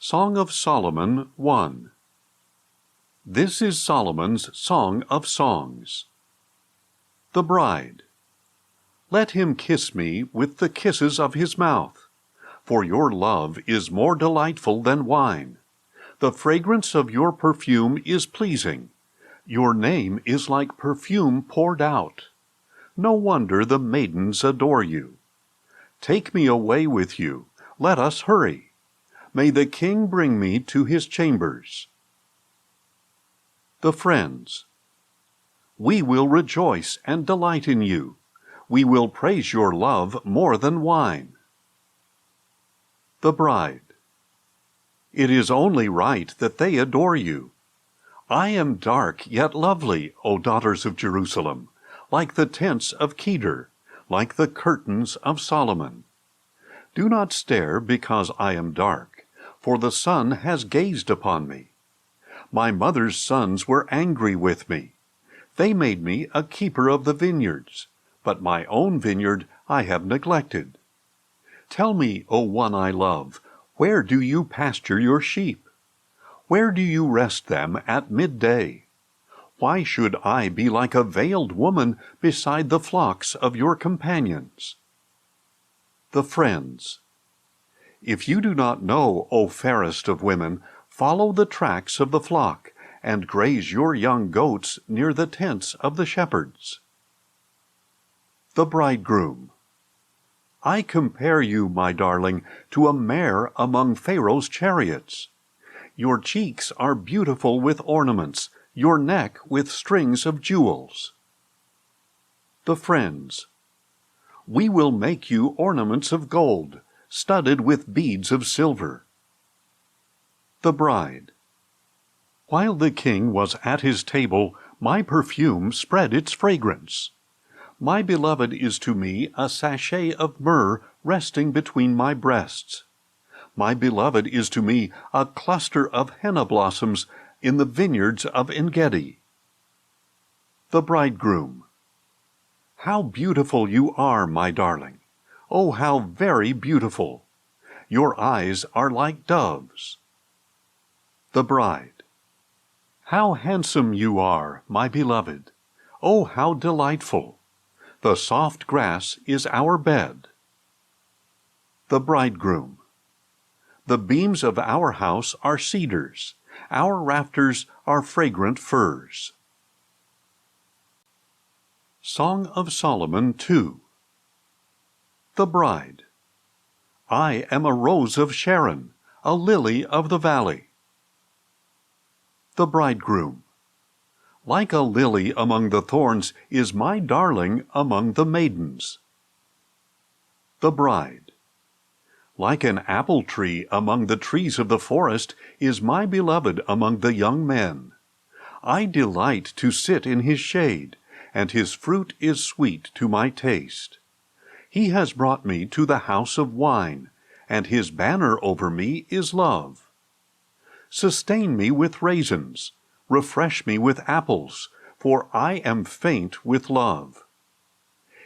Song of Solomon 1. This is Solomon's Song of Songs. The Bride. Let him kiss me with the kisses of his mouth, for your love is more delightful than wine. The fragrance of your perfume is pleasing. Your name is like perfume poured out. No wonder the maidens adore you. Take me away with you. Let us hurry. May the king bring me to his chambers. The Friends. We will rejoice and delight in you. We will praise your love more than wine. The Bride. It is only right that they adore you. I am dark yet lovely, O daughters of Jerusalem, like the tents of Kedar, like the curtains of Solomon. Do not stare because I am dark, for the sun has gazed upon me. My mother's sons were angry with me. They made me a keeper of the vineyards, but my own vineyard I have neglected. Tell me, O one I love, where do you pasture your sheep? Where do you rest them at midday? Why should I be like a veiled woman beside the flocks of your companions? The Friends. If you do not know, O fairest of women, follow the tracks of the flock, and graze your young goats near the tents of the shepherds. The Bridegroom. I compare you, my darling, to a mare among Pharaoh's chariots. Your cheeks are beautiful with ornaments, your neck with strings of jewels. The Friends. We will make you ornaments of gold, studded with beads of silver. The Bride. While the king was at his table, my perfume spread its fragrance. My beloved is to me a sachet of myrrh resting between my breasts. My beloved is to me a cluster of henna blossoms in the vineyards of En-gedi. The Bridegroom. How beautiful you are, my darling! Oh, how very beautiful! Your eyes are like doves. The Bride. How handsome you are, my beloved! Oh, how delightful! The soft grass is our bed. The Bridegroom. The beams of our house are cedars. Our rafters are fragrant firs. Song of Solomon 2. The Bride. I am a rose of Sharon, a lily of the valley. The Bridegroom. Like a lily among the thorns is my darling among the maidens. The Bride. Like an apple tree among the trees of the forest is my beloved among the young men. I delight to sit in his shade, and his fruit is sweet to my taste. He has brought me to the house of wine, and his banner over me is love. Sustain me with raisins, refresh me with apples, for I am faint with love.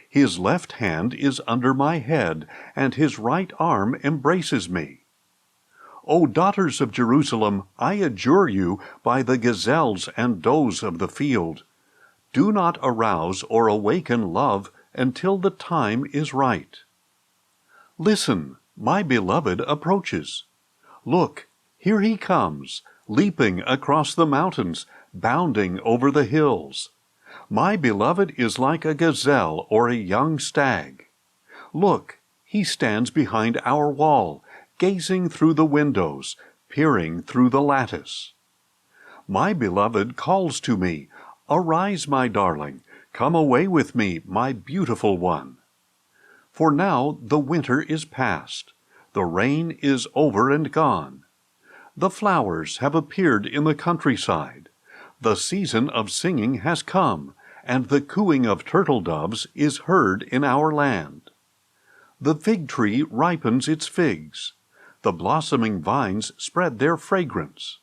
His left hand is under my head, and his right arm embraces me. O daughters of Jerusalem, I adjure you by the gazelles and does of the field, do not arouse or awaken love until the time is right. Listen, my beloved approaches. Look, here he comes, leaping across the mountains, bounding over the hills. My beloved is like a gazelle or a young stag. Look, he stands behind our wall, gazing through the windows, peering through the lattice. My beloved calls to me, Arise, my darling, come away with me, my beautiful one. For now the winter is past, the rain is over and gone. The flowers have appeared in the countryside. The season of singing has come, and the cooing of turtle doves is heard in our land. The fig tree ripens its figs. The blossoming vines spread their fragrance.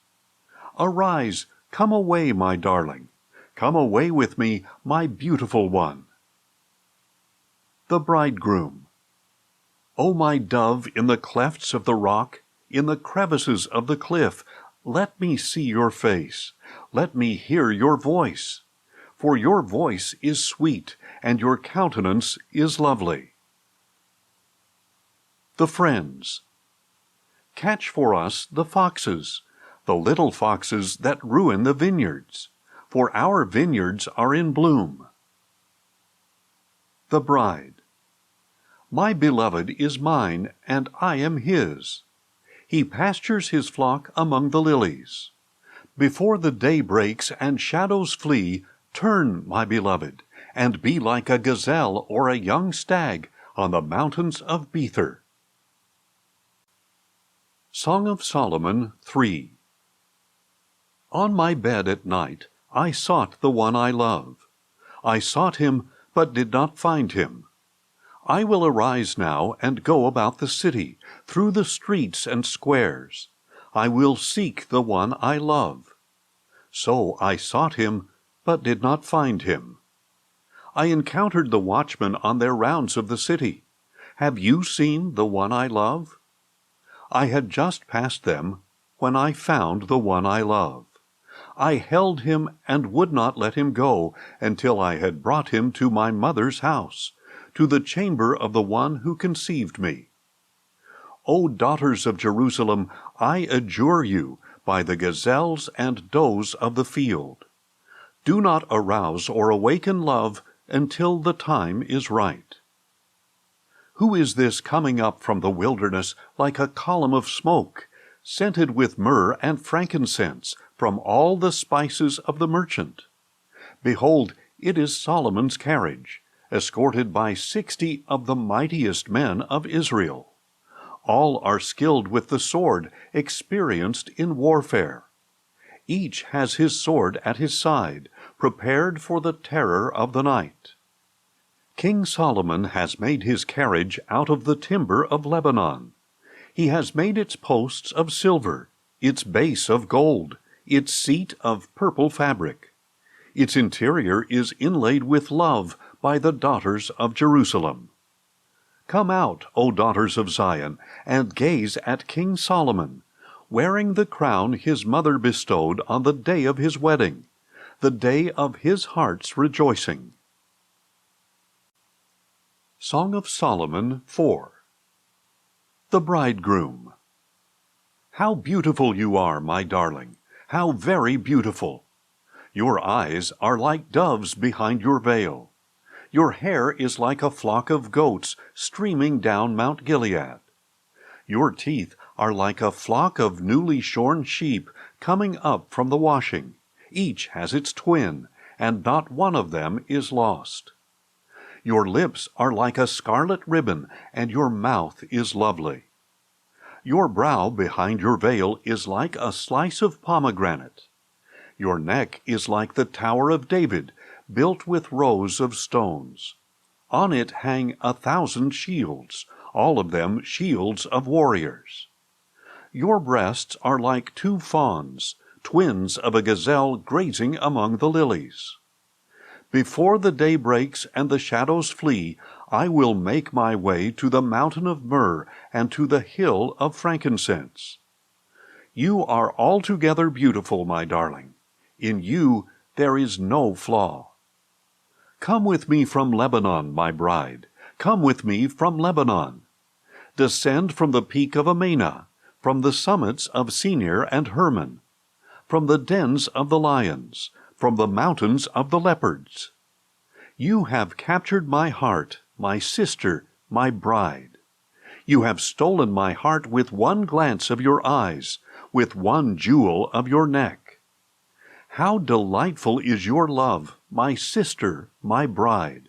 Arise, come away, my darling. Come away with me, my beautiful one. The Bridegroom. O my dove in the clefts of the rock, In the crevices of the cliff, let me see your face. Let me hear your voice. For your voice is sweet, and your countenance is lovely. The Friends. Catch for us the foxes, the little foxes that ruin the vineyards, for our vineyards are in bloom. The Bride. My beloved is mine, and I am his. He pastures his flock among the lilies. Before the day breaks and shadows flee, turn, my beloved, and be like a gazelle or a young stag on the mountains of Bether. Song of Solomon 3. On my bed at night I sought the one I love. I sought him, but did not find him. I will arise now and go about the city, through the streets and squares. I will seek the one I love. So I sought him, but did not find him. I encountered the watchmen on their rounds of the city. Have you seen the one I love? I had just passed them when I found the one I love. I held him and would not let him go until I had brought him to my mother's house, to the chamber of the one who conceived me. O daughters of Jerusalem, I adjure you by the gazelles and does of the field. Do not arouse or awaken love until the time is right. Who is this coming up from the wilderness like a column of smoke, scented with myrrh and frankincense from all the spices of the merchant? Behold, it is Solomon's carriage, escorted by 60 of the mightiest men of Israel. All are skilled with the sword, experienced in warfare. Each has his sword at his side, prepared for the terror of the night. King Solomon has made his carriage out of the timber of Lebanon. He has made its posts of silver, its base of gold, its seat of purple fabric. Its interior is inlaid with love by the daughters of Jerusalem. Come out, O daughters of Zion, and gaze at King Solomon, wearing the crown his mother bestowed on the day of his wedding, the day of his heart's rejoicing. Song of Solomon 4. The Bridegroom. How beautiful you are, my darling, how very beautiful! Your eyes are like doves behind your veil. Your hair is like a flock of goats streaming down Mount Gilead. Your teeth are like a flock of newly shorn sheep coming up from the washing. Each has its twin, and not one of them is lost. Your lips are like a scarlet ribbon, and your mouth is lovely. Your brow behind your veil is like a slice of pomegranate. Your neck is like the Tower of David, built with rows of stones. On it hang 1,000 shields, all of them shields of warriors. Your breasts are like 2 fawns, twins of a gazelle grazing among the lilies. Before the day breaks and the shadows flee, I will make my way to the mountain of myrrh and to the hill of frankincense. You are altogether beautiful, my darling. In you there is no flaw. Come with me from Lebanon, my bride. Come with me from Lebanon. Descend from the peak of Amana, from the summits of Senir and Hermon, from the dens of the lions, from the mountains of the leopards. You have captured my heart, my sister, my bride. You have stolen my heart with one glance of your eyes, with one jewel of your neck. How delightful is your love, my sister, my bride!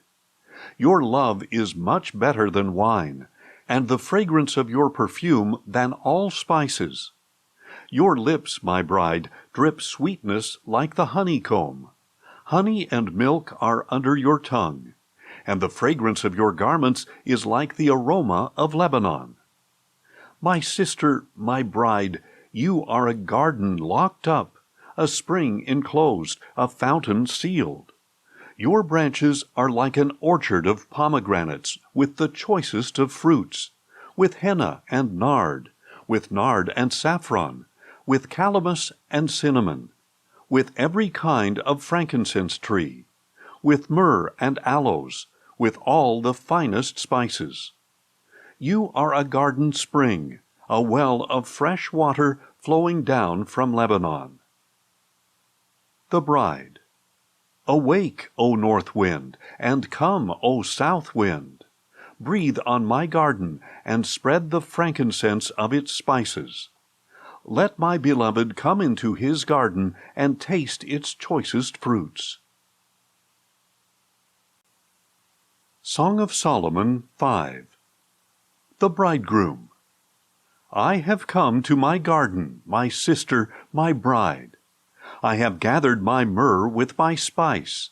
Your love is much better than wine, and the fragrance of your perfume than all spices. Your lips, my bride, drip sweetness like the honeycomb. Honey and milk are under your tongue, and the fragrance of your garments is like the aroma of Lebanon. My sister, my bride, you are a garden locked up, a spring enclosed, a fountain sealed. Your branches are like an orchard of pomegranates with the choicest of fruits, with henna and nard, with nard and saffron, with calamus and cinnamon, with every kind of frankincense tree, with myrrh and aloes, with all the finest spices. You are a garden spring, a well of fresh water flowing down from Lebanon. The Bride. Awake, O north wind, and come, O south wind. Breathe on my garden, and spread the frankincense of its spices. Let my beloved come into his garden, and taste its choicest fruits. Song of Solomon 5. The Bridegroom. I have come to my garden, my sister, my bride. I have gathered my myrrh with my spice.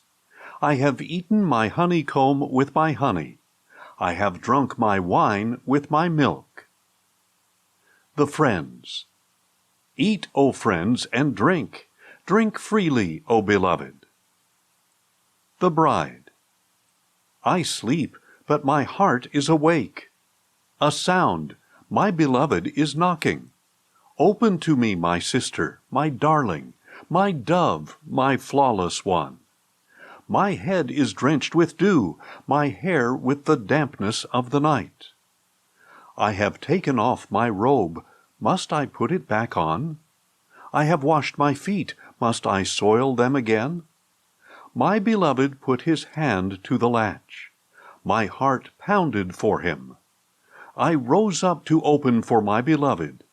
I have eaten my honeycomb with my honey. I have drunk my wine with my milk. The Friends. Eat, O friends, and drink. Drink freely, O beloved. The Bride. I sleep, but my heart is awake. A sound, my beloved is knocking. Open to me, my sister, my darling, my dove, my flawless one. My head is drenched with dew, my hair with the dampness of the night. I have taken off my robe, must I put it back on? I have washed my feet, must I soil them again? My beloved put his hand to the latch. My heart pounded for him. I rose up to open for my beloved.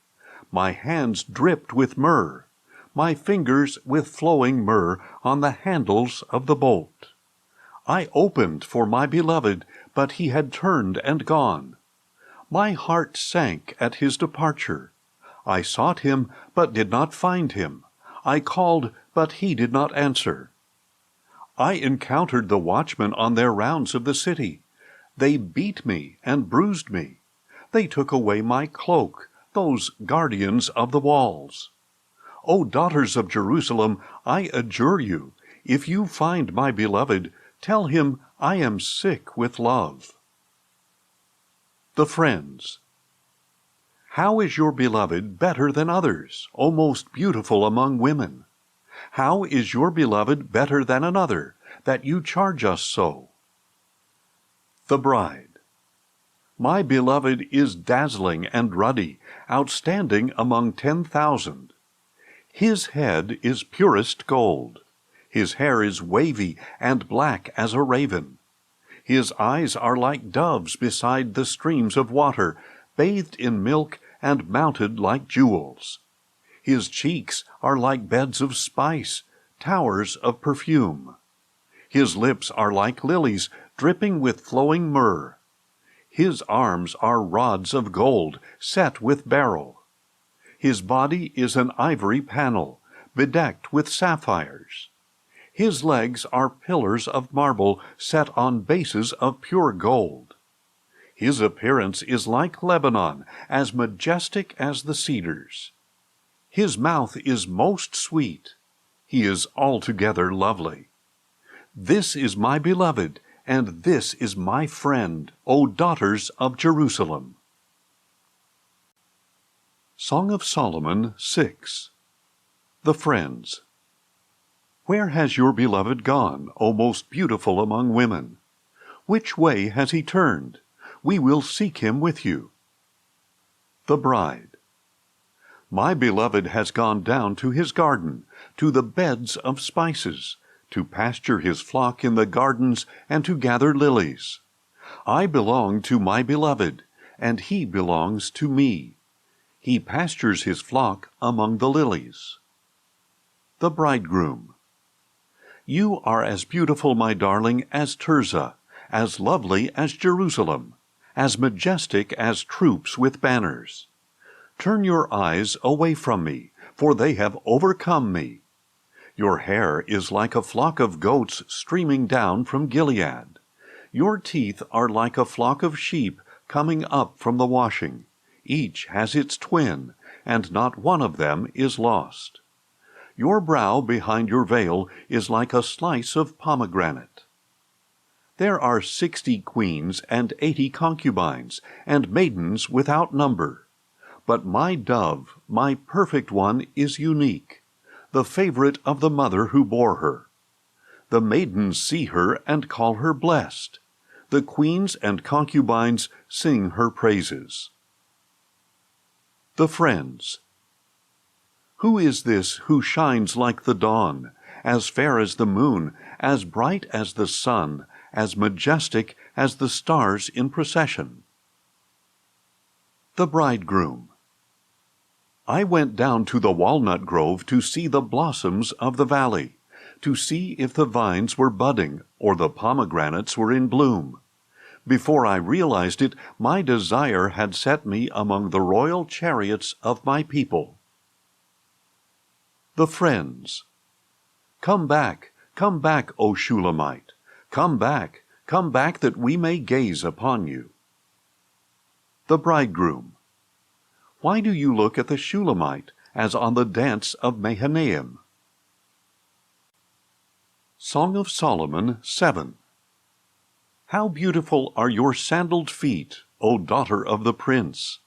My hands dripped with myrrh, my fingers with flowing myrrh on the handles of the bolt. I opened for my beloved, but he had turned and gone. My heart sank at his departure. I sought him, but did not find him. I called, but he did not answer. I encountered the watchmen on their rounds of the city. They beat me and bruised me. They took away my cloak, those guardians of the walls. O daughters of Jerusalem, I adjure you, if you find my beloved, tell him I am sick with love. The Friends. How is your beloved better than others, O most beautiful among women? How is your beloved better than another, that you charge us so? The Bride. My beloved is dazzling and ruddy, outstanding among 10,000. His head is purest gold. His hair is wavy and black as a raven. His eyes are like doves beside the streams of water, bathed in milk and mounted like jewels. His cheeks are like beds of spice, towers of perfume. His lips are like lilies, dripping with flowing myrrh. His arms are rods of gold, set with beryl. His body is an ivory panel, bedecked with sapphires. His legs are pillars of marble, set on bases of pure gold. His appearance is like Lebanon, as majestic as the cedars. His mouth is most sweet. He is altogether lovely. This is my beloved, and this is my friend, O daughters of Jerusalem. Song of Solomon 6. The Friends. Where has your beloved gone, O most beautiful among women? Which way has he turned? We will seek him with you. The Bride. My beloved has gone down to his garden, to the beds of spices, to pasture his flock in the gardens and to gather lilies. I belong to my beloved, and he belongs to me. He pastures his flock among the lilies. The Bridegroom. You are as beautiful, my darling, as Tirzah, as lovely as Jerusalem, as majestic as troops with banners. Turn your eyes away from me, for they have overcome me. Your hair is like a flock of goats streaming down from Gilead. Your teeth are like a flock of sheep coming up from the washing. Each has its twin, and not one of them is lost. Your brow behind your veil is like a slice of pomegranate. There are 60 queens and 80 concubines, and maidens without number. But my dove, my perfect one, is unique, the favorite of the mother who bore her. The maidens see her and call her blessed. The queens and concubines sing her praises. The friends. Who is this who shines like the dawn, as fair as the moon, as bright as the sun, as majestic as the stars in procession? The bridegroom. I went down to the walnut grove to see the blossoms of the valley, to see if the vines were budding or the pomegranates were in bloom. Before I realized it, my desire had set me among the royal chariots of my people. The friends. Come back, O Shulammite. Come back that we may gaze upon you. The bridegroom. Why do you look at the Shulammite as on the dance of Mahanaim? Song of Solomon 7. How beautiful are your sandaled feet, O daughter of the prince!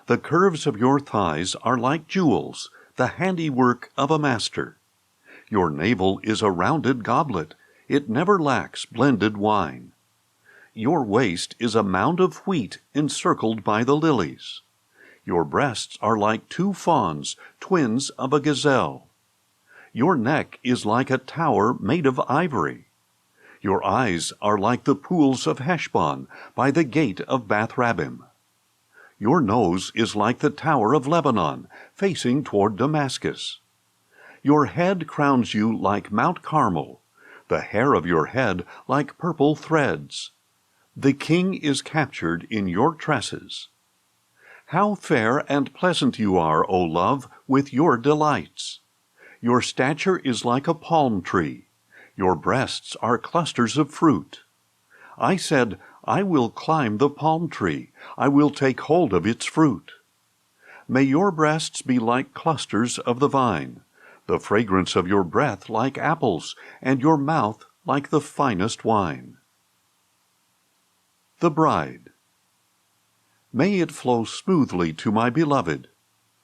The curves of your thighs are like jewels, the handiwork of a master. Your navel is a rounded goblet, it never lacks blended wine. Your waist is a mound of wheat encircled by the lilies. Your breasts are like two fawns, twins of a gazelle. Your neck is like a tower made of ivory. Your eyes are like the pools of Heshbon by the gate of Bath-rabbim. Your nose is like the tower of Lebanon, facing toward Damascus. Your head crowns you like Mount Carmel, the hair of your head like purple threads. The king is captured in your tresses. How fair and pleasant you are, O love, with your delights! Your stature is like a palm tree. Your breasts are clusters of fruit. I said, I will climb the palm tree. I will take hold of its fruit. May your breasts be like clusters of the vine, the fragrance of your breath like apples, and your mouth like the finest wine. The bride. May it flow smoothly to my beloved,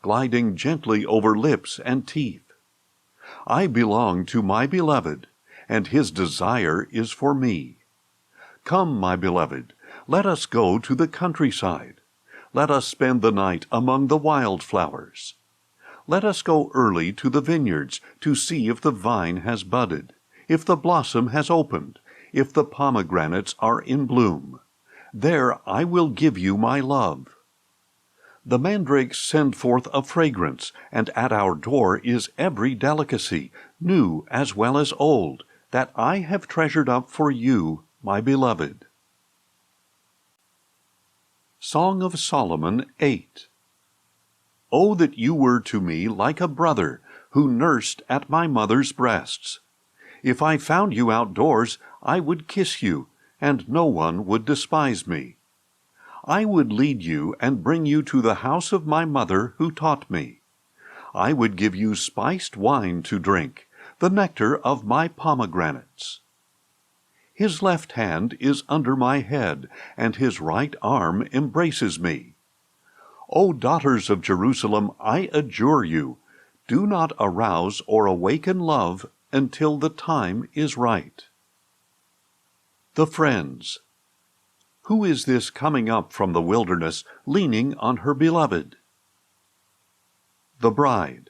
gliding gently over lips and teeth. I belong to my beloved, and his desire is for me. Come, my beloved, let us go to the countryside. Let us spend the night among the wildflowers. Let us go early to the vineyards to see if the vine has budded, if the blossom has opened, if the pomegranates are in bloom. There I will give you my love. The mandrakes send forth a fragrance, and at our door is every delicacy, new as well as old, that I have treasured up for you, my beloved. Song of Solomon 8. Oh, that you were to me like a brother, who nursed at my mother's breasts. If I found you outdoors, I would kiss you, and no one would despise me. I would lead you and bring you to the house of my mother who taught me. I would give you spiced wine to drink, the nectar of my pomegranates. His left hand is under my head, and his right arm embraces me. O daughters of Jerusalem, I adjure you, do not arouse or awaken love until the time is right. The friends. Who is this coming up from the wilderness, leaning on her beloved? The bride.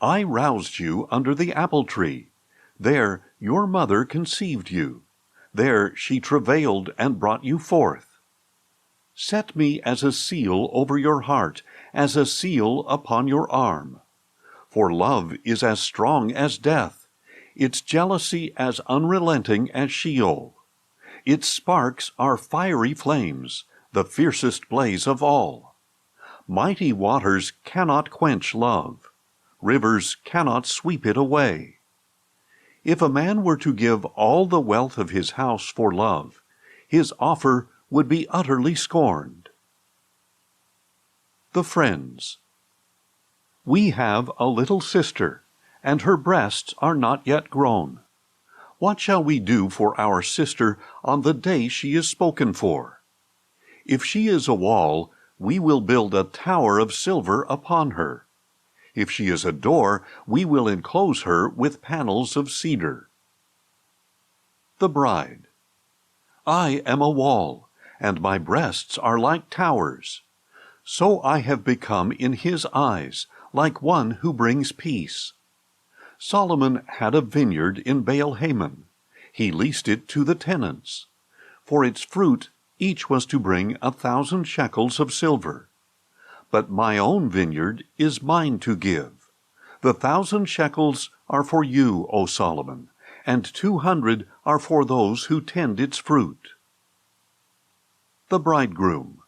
I roused you under the apple tree. There your mother conceived you. There she travailed and brought you forth. Set me as a seal over your heart, as a seal upon your arm. For love is as strong as death, its jealousy as unrelenting as Sheol. Its sparks are fiery flames, the fiercest blaze of all. Mighty waters cannot quench love. Rivers cannot sweep it away. If a man were to give all the wealth of his house for love, his offer would be utterly scorned. The friends. We have a little sister, and her breasts are not yet grown. What shall we do for our sister on the day she is spoken for? If she is a wall, we will build a tower of silver upon her. If she is a door, we will enclose her with panels of cedar. The bride. I am a wall, and my breasts are like towers. So I have become in his eyes, like one who brings peace. Solomon had a vineyard in Baal-Hamon. He leased it to the tenants. For its fruit, each was to bring 1,000 shekels of silver. But my own vineyard is mine to give. The 1,000 shekels are for you, O Solomon, and 200 are for those who tend its fruit. The bridegroom.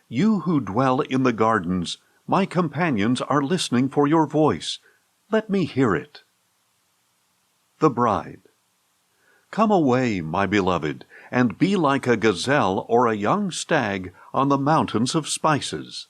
You who dwell in the gardens, my companions are listening for your voice. Let me hear it. The bride. Come away, my beloved, and be like a gazelle or a young stag on the mountains of spices.